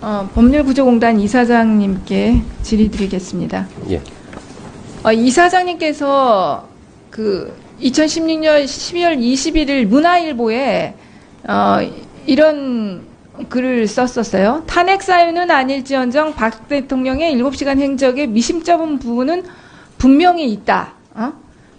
법률구조공단 이사장님께 질의드리겠습니다. 예. 이사장님께서 그 2016년 12월 21일 문화일보에 이런 글을 썼었어요. 탄핵 사유는 아닐지언정 박 대통령의 7시간 행적에 미심쩍은 부분은 분명히 있다.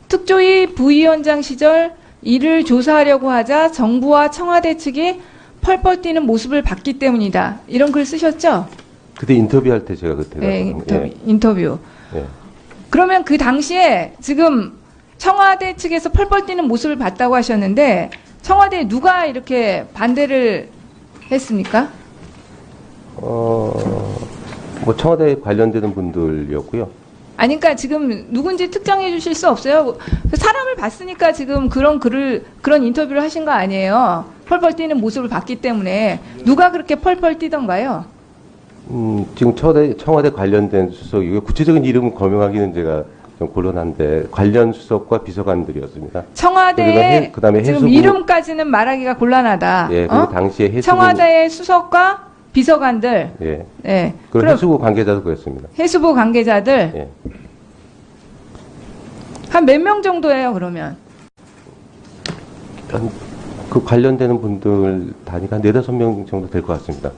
특조위 부위원장 시절 이를 조사하려고 하자 정부와 청와대 측이 펄펄 뛰는 모습을 봤기 때문이다. 이런 글 쓰셨죠? 그때 인터뷰할 때 제가 그때 네, 인터뷰. 예. 그러면 그 당시에 지금 청와대 측에서 펄펄 뛰는 모습을 봤다고 하셨는데 청와대에 누가 이렇게 반대를 했습니까? 뭐 청와대에 관련되는 분들이었고요. 아니, 그러니까 지금 누군지 특정해 주실 수 없어요? 사람을 봤으니까 지금 그런 인터뷰를 하신 거 아니에요? 펄펄 뛰는 모습을 봤기 때문에. 누가 그렇게 펄펄 뛰던가요? 지금 청와대 관련된 수석이고요. 구체적인 이름은 거명하기는 제가 좀 곤란한데 관련 수석과 비서관들이었습니다. 청와대에 그다음에 지금 이름까지는 말하기가 곤란하다. 예, 그리고 당시에 해수부 청와대의 수석과 비서관들. 예. 예. 그리고 해수부 관계자도 그랬습니다. 해수부 관계자들. 예. 한 몇 명 정도예요, 그러면? 그 관련되는 분들 단위가 한 4-5명 정도 될 것 같습니다.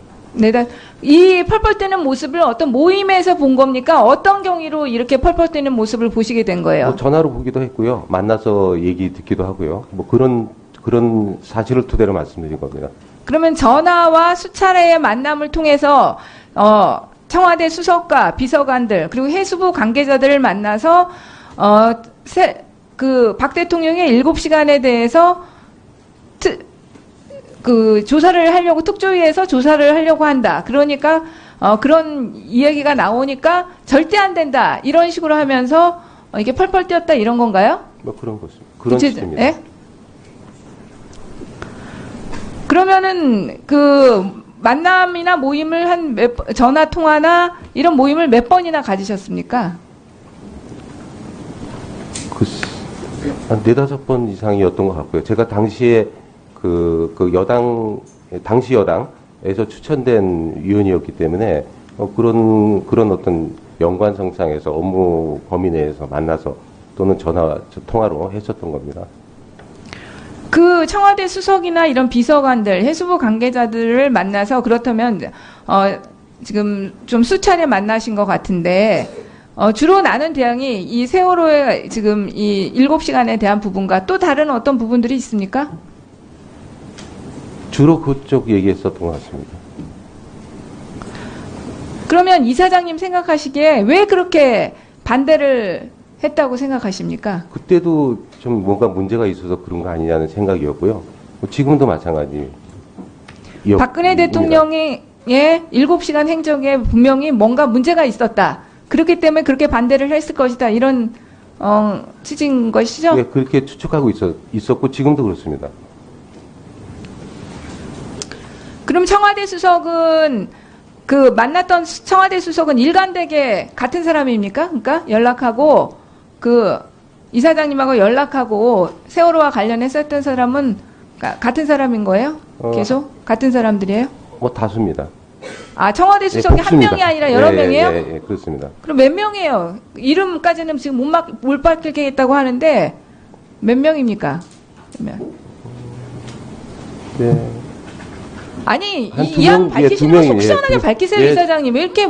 이 펄펄 뛰는 모습을 어떤 모임에서 본 겁니까? 어떤 경위로 이렇게 펄펄 뛰는 모습을 보시게 된 거예요? 뭐 전화로 보기도 했고요. 만나서 얘기 듣기도 하고요. 뭐 그런 사실을 토대로 말씀드린 겁니다. 그러면 전화와 수차례의 만남을 통해서 청와대 수석과 비서관들 그리고 해수부 관계자들을 만나서 박 대통령의 7시간에 대해서 조사를 하려고 특조위에서 조사를 하려고 한다. 그러니까 그런 이야기가 나오니까 절대 안 된다. 이런 식으로 하면서 이게 펄펄 뛰었다 이런 건가요? 뭐 그런 것입니다. 그런 식입니다. 예? 그러면은 그 만남이나 모임을 전화 통화나 이런 모임을 몇 번이나 가지셨습니까? 한 4-5번 이상이었던 것 같고요. 제가 당시에 당시 여당에서 추천된 위원이었기 때문에 그런 어떤 연관성상에서 업무 범위 내에서 만나서 또는 전화 통화로 했었던 겁니다. 그 청와대 수석이나 이런 비서관들, 해수부 관계자들을 만나서 그렇다면 지금 좀 수차례 만나신 것 같은데 주로 나눈 대항이 이 세월호의 지금 이 7시간에 대한 부분과 또 다른 어떤 부분들이 있습니까? 주로 그쪽 얘기했었던 것 같습니다. 그러면 이사장님 생각하시기에 왜 그렇게 반대를 했다고 생각하십니까? 그때도 좀 뭔가 문제가 있어서 그런 거 아니냐는 생각이었고요. 지금도 마찬가지. 박근혜 대통령의 7시간 행적에 분명히 뭔가 문제가 있었다. 그렇기 때문에 그렇게 반대를 했을 것이다. 이런 취지인 것이죠? 네, 그렇게 추측하고 있었고 지금도 그렇습니다. 그럼 청와대 수석은 만났던 청와대 수석은 일관되게 같은 사람입니까? 그러니까 연락하고 이사장님하고 연락하고 세월호와 관련했었던 사람은 같은 사람인 거예요? 계속 같은 사람들이에요? 뭐 다수입니다. 청와대 수석이 한 명이 아니라 여러 명이에요? 예, 그렇습니다. 그럼 몇 명이에요? 이름까지는 지금 못 밝히겠다고 하는데 몇 명입니까? 그러면 네. 아니 이왕 밝히시는 거 속 시원하게 밝히세요, 이사장님. 이렇게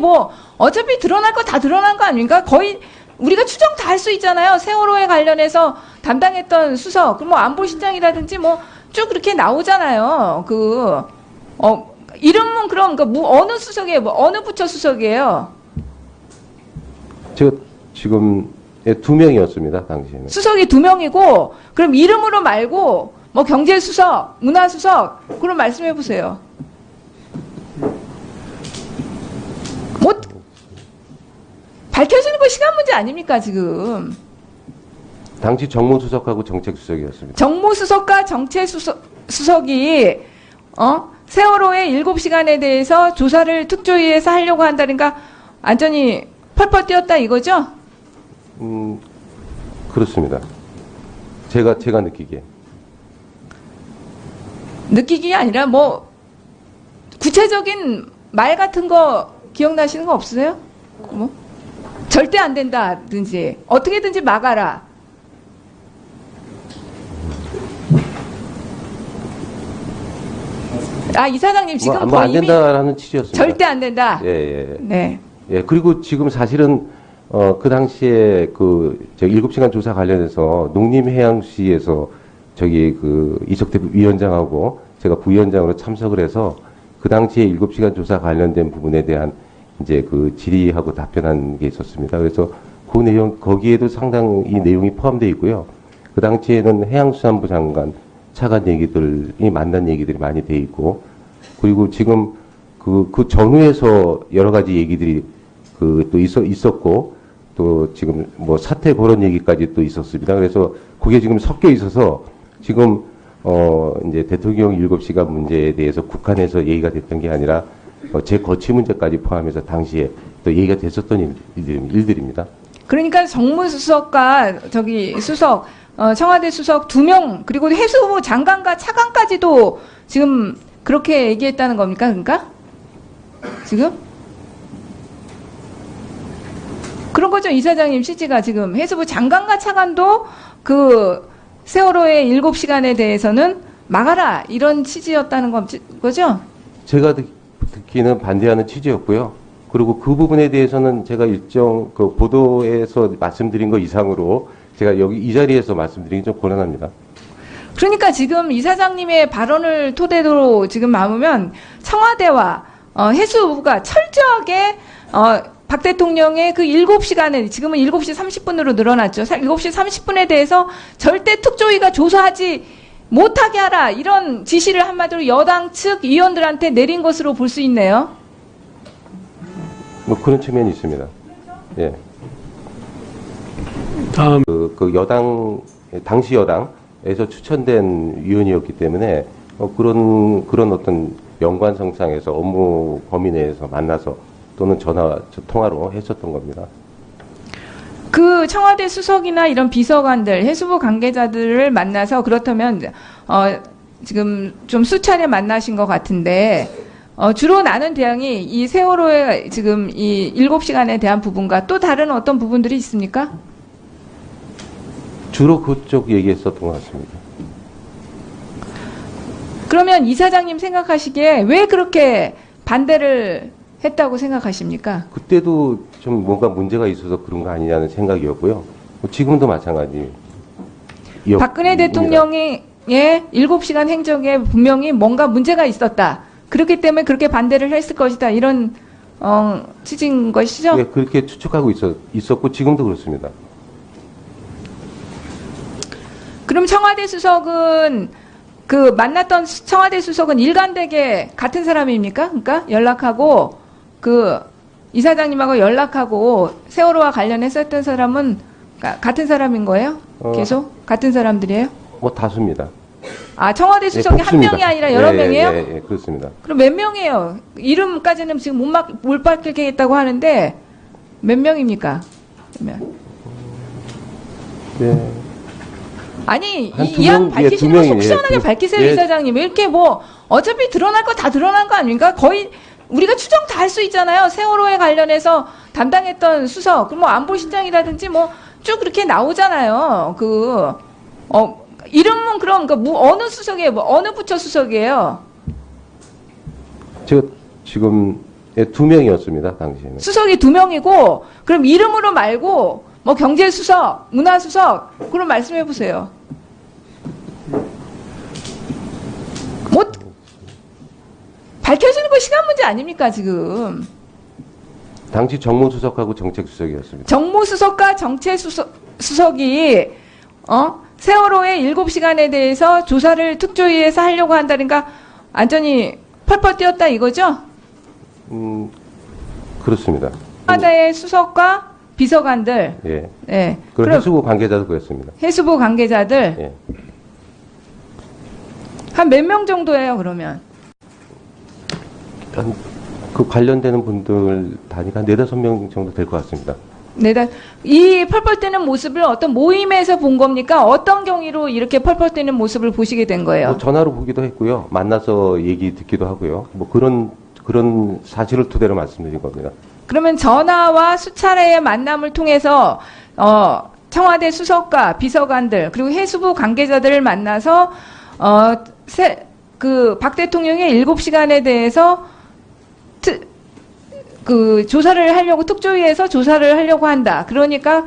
어차피 드러날 거 다 드러난 거 아닙니까? 거의 우리가 추정 다 할 수 있잖아요. 세월호에 관련해서 담당했던 수석, 그럼 안보실장이라든지 쭉 그렇게 나오잖아요. 이름은 그럼 어느 수석이에요? 어느 부처 수석이에요? 제가 지금 2명이었습니다, 당시에는. 수석이 2명이고, 그럼 이름으로 말고 경제수석, 문화수석, 그럼 말씀해 보세요. 밝혀지는 거 시간 문제 아닙니까, 지금? 당시 정무수석하고 정책수석이었습니다. 정무수석과 정책수석이, 세월호의 7시간에 대해서 조사를 특조위에서 하려고 한다니까, 완전히 펄펄 뛰었다 이거죠? 그렇습니다. 제가 느끼기에. 느끼기가 아니라 구체적인 말 같은 거 기억나시는 거 없으세요? 뭐? 절대 안 된다든지 어떻게든지 막아라. 아, 이사장님 지금 뭐 거의 안 이미 된다라는 취지였습니다. 절대 안 된다. 예, 예. 네. 예, 그리고 지금 사실은 그 당시에 저 7시간 조사 관련해서 농림해양시에서 이석태 위원장하고 제가 부위원장으로 참석을 해서 그 당시에 7시간 조사 관련된 부분에 대한 이제 질의하고 답변한 게 있었습니다. 그래서 그 내용, 거기에도 상당히 이 내용이 포함되어 있고요. 그 당시에는 해양수산부 장관 차관 얘기들이 만난 얘기들이 많이 돼 있고, 그리고 지금 그 전후에서 여러 가지 얘기들이 또 있었고, 또 지금 뭐 사태 그런 얘기까지 또 있었습니다. 그래서 그게 지금 섞여 있어서 지금 이제 대통령 7시간 문제에 대해서 국한에서 얘기가 됐던 게 아니라 제 거취 문제까지 포함해서 당시에 또 얘기가 됐었던 일들입니다. 그러니까 정무수석과 수석, 청와대 수석 2명, 그리고 해수부 장관과 차관까지도 지금 그렇게 얘기했다는 겁니까? 그러니까? 지금? 그런 거죠, 이사장님 취지가 지금. 해수부 장관과 차관도 세월호의 7시간에 대해서는 막아라, 이런 취지였다는 거죠? 제가 듣기는 반대하는 취지였고요. 그리고 그 부분에 대해서는 제가 일정 보도에서 말씀드린 것 이상으로 제가 여기 이 자리에서 말씀드리기 좀 곤란합니다. 그러니까 지금 이사장님의 발언을 토대로 지금 남으면 청와대와 해수부가 철저하게 박 대통령의 7시간에 지금은 7시 30분으로 늘어났죠. 7시 30분에 대해서 절대 특조위가 조사하지 못하게 하라, 이런 지시를 한마디로 여당 측 위원들한테 내린 것으로 볼 수 있네요. 뭐 그런 측면이 있습니다. 예. 다음 당시 여당에서 추천된 위원이었기 때문에 그런 어떤 연관성상에서 업무 범위 내에서 만나서 또는 통화로 했었던 겁니다. 그 청와대 수석이나 이런 비서관들, 해수부 관계자들을 만나서 그렇다면 지금 좀 수차례 만나신 것 같은데 주로 나눈 대응이 이 세월호의 지금 이 7시간에 대한 부분과 또 다른 어떤 부분들이 있습니까? 주로 그쪽 얘기했었던 것 같습니다. 그러면 이사장님 생각하시기에 왜 그렇게 반대를 했다고 생각하십니까? 그때도 좀 뭔가 문제가 있어서 그런 거 아니냐는 생각이었고요. 지금도 마찬가지. 박근혜 대통령의 7시간 행적에 분명히 뭔가 문제가 있었다. 그렇기 때문에 그렇게 반대를 했을 것이다. 이런 취지인 것이죠? 네, 그렇게 추측하고 있었고 지금도 그렇습니다. 그럼 청와대 수석은 만났던 청와대 수석은 일관되게 같은 사람입니까? 그러니까 연락하고 이사장님하고 연락하고 세월호와 관련했었던 사람은 같은 사람인 거예요? 계속 같은 사람들이에요? 뭐 다수입니다. 아, 청와대 수석이 한 명이 아니라 여러 명이에요? 예, 그렇습니다. 그럼 몇 명이에요? 이름까지는 지금 못 밝히겠다고 하는데 몇 명입니까? 그러면 네. 아니, 한 이 양 밝히시는 거 속 시원하게 예, 밝히세요, 예. 이사장님. 이렇게 어차피 드러날 거 다 드러난 거 아닙니까? 거의 우리가 추정 다 할 수 있잖아요. 세월호에 관련해서 담당했던 수석, 그럼 안보실장이라든지 쭉 그렇게 나오잖아요. 이름은 그럼 어느 수석이에요? 어느 부처 수석이에요? 제가 지금 2명이었습니다, 당시에는. 수석이 2명이고, 그럼 이름으로 말고, 경제수석, 문화수석, 그럼 말씀해 보세요. 밝혀지는 거 시간 문제 아닙니까, 지금? 당시 정무수석하고 정책수석이었습니다. 정무수석과 정책수석이, 세월호의 7시간에 대해서 조사를 특조위에서 하려고 한다니까, 완전히 펄펄 뛰었다 이거죠? 그렇습니다. 청와대의 수석과 비서관들. 예. 예. 그럼 해수부 관계자도 그랬습니다. 해수부 관계자들. 예. 한 몇 명 정도예요, 그러면? 그 관련되는 분들 단위가 한 4-5명 정도 될 것 같습니다. 이 펄펄 뛰는 모습을 어떤 모임에서 본 겁니까? 어떤 경위로 이렇게 펄펄 뛰는 모습을 보시게 된 거예요? 전화로 보기도 했고요. 만나서 얘기 듣기도 하고요. 그런 그런 사실을 토대로 말씀드린 겁니다. 그러면 전화와 수차례의 만남을 통해서 청와대 수석과 비서관들 그리고 해수부 관계자들을 만나서 박 대통령의 7시간에 대해서 조사를 하려고 특조위에서 조사를 하려고 한다. 그러니까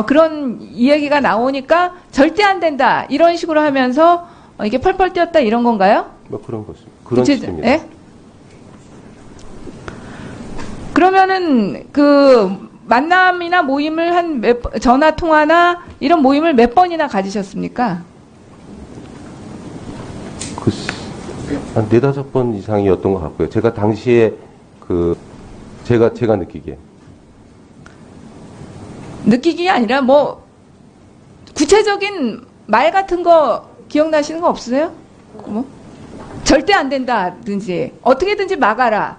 그런 이야기가 나오니까 절대 안 된다. 이런 식으로 하면서 이게 펄펄 뛰었다 이런 건가요? 뭐 그런 것입니다. 그런 식입니다. 예? 그러면은 그 만남이나 모임을 전화 통화나 이런 모임을 몇 번이나 가지셨습니까? 한 4-5번 이상이었던 것 같고요. 제가 당시에 제가 느끼기가 아니라 뭐 구체적인 말 같은 거 기억나시는 거 없으세요? 뭐 절대 안 된다든지 어떻게든지 막아라.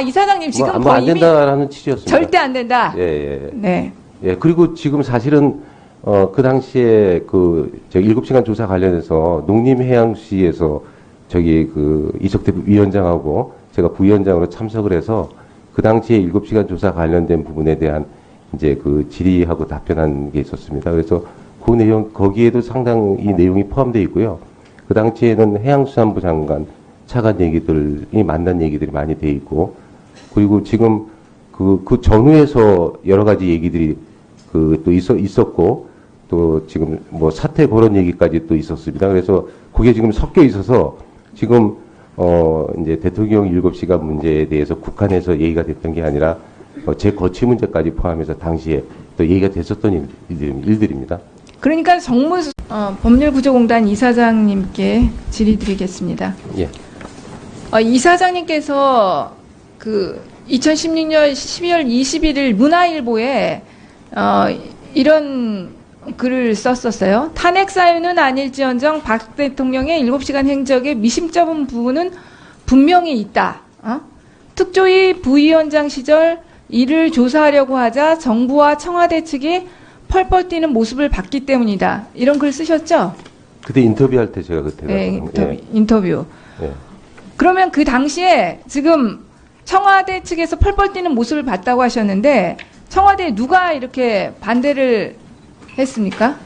이사장님 지금 뭐 안 된다라는 취지였습니다. 절대 안 된다. 예. 네. 예, 그리고 지금 사실은 그 당시에 7시간 조사 관련해서 농림해양시에서 이석태 위원장하고 제가 부위원장으로 참석을 해서 그 당시에 7시간 조사 관련된 부분에 대한 이제 질의하고 답변한 게 있었습니다. 그래서 그 내용, 거기에도 상당히 내용이 포함되어 있고요. 그 당시에는 해양수산부 장관 차관 얘기들이 만난 얘기들이 많이 돼 있고, 그리고 지금 그 전후에서 여러 가지 얘기들이 또 있었고, 또 지금 뭐 사태 그런 얘기까지 또 있었습니다. 그래서 그게 지금 섞여 있어서 지금 이제 대통령 7시간 문제에 대해서 국한에서 얘기가 됐던 게 아니라 제 거취 문제까지 포함해서 당시에 또 얘기가 됐었던 일들입니다. 그러니까 법률구조공단 이사장님께 질의드리겠습니다. 예. 이사장님께서 2016년 12월 21일 문화일보에 이런 글을 썼었어요. 탄핵 사유는 아닐지언정 박 대통령의 7시간 행적에 미심쩍은 부분은 분명히 있다. 특조위 부위원장 시절 이를 조사하려고 하자 정부와 청와대 측이 펄펄 뛰는 모습을 봤기 때문이다. 이런 글 쓰셨죠? 그때 인터뷰할 때 제가 그때 네, 인터뷰. 예. 그러면 그 당시에 지금 청와대 측에서 펄펄 뛰는 모습을 봤다고 하셨는데 청와대에 누가 이렇게 반대를 했습니까?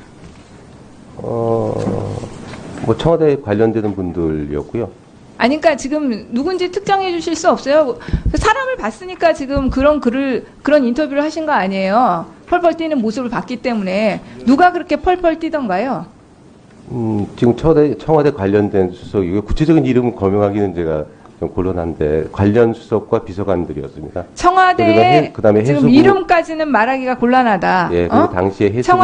뭐 청와대 관련되는 분들이었고요. 아니, 그러니까 지금 누군지 특정해 주실 수 없어요? 사람을 봤으니까 지금 그런 인터뷰를 하신 거 아니에요? 펄펄 뛰는 모습을 봤기 때문에. 누가 그렇게 펄펄 뛰던가요? 지금 청와대 관련된 수석이고, 구체적인 이름은 거명하기는 제가 좀 곤란한데, 관련 수석과 비서관들이었습니다. 청와대에 그다음에 지금 해수부, 이름까지는 말하기가 곤란하다. 예, 그리고 당시에 해수부